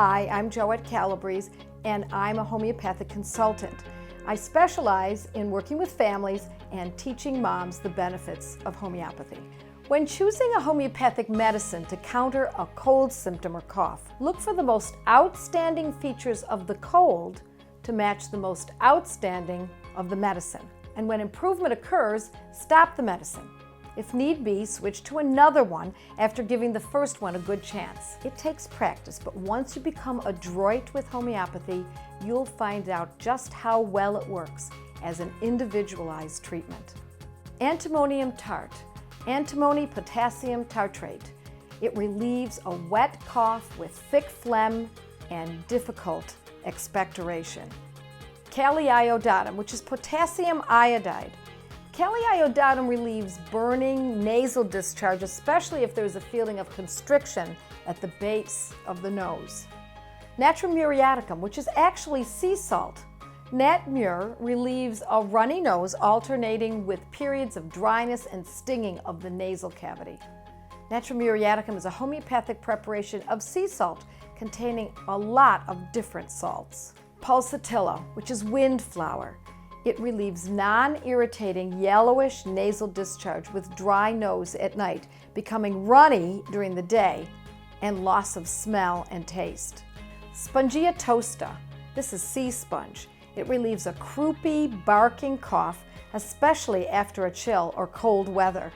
Hi, I'm Joette Calabrese, and I'm a homeopathic consultant. I specialize in working with families and teaching moms the benefits of homeopathy. When choosing a homeopathic medicine to counter a cold symptom or cough, look for the most outstanding features of the cold to match the most outstanding of the medicine. And when improvement occurs, stop the medicine. If need be, switch to another one after giving the first one a good chance. It takes practice, but once you become adroit with homeopathy, you'll find out just how well it works as an individualized treatment. Antimonium tart. Antimony, potassium, tartrate. It relieves a wet cough with thick phlegm and difficult expectoration. Iodatum, which is potassium iodide. Iodatum relieves burning nasal discharge, especially if there's a feeling of constriction at the base of the nose. Natrum muriaticum, which is actually sea salt. Natmur relieves a runny nose alternating with periods of dryness and stinging of the nasal cavity. Natrum muriaticum is a homeopathic preparation of sea salt containing a lot of different salts. Pulsatilla, which is windflower. It relieves non-irritating yellowish nasal discharge with dry nose at night, becoming runny during the day, and loss of smell and taste. Spongia tosta. This is sea sponge. It relieves a croupy, barking cough, especially after a chill or cold weather.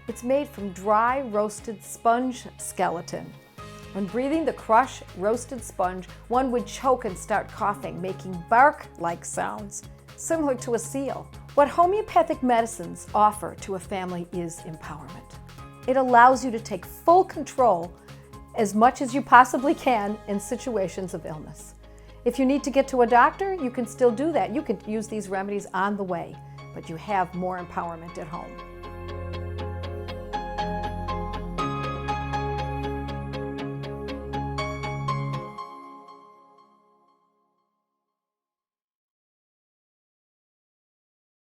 It's made from dry, roasted sponge skeleton. When breathing the crushed, roasted sponge, one would choke and start coughing, making bark-like sounds, similar to a seal. What homeopathic medicines offer to a family is empowerment. It allows you to take full control as much as you possibly can in situations of illness. If you need to get to a doctor, you can still do that. You can use these remedies on the way, but you have more empowerment at home.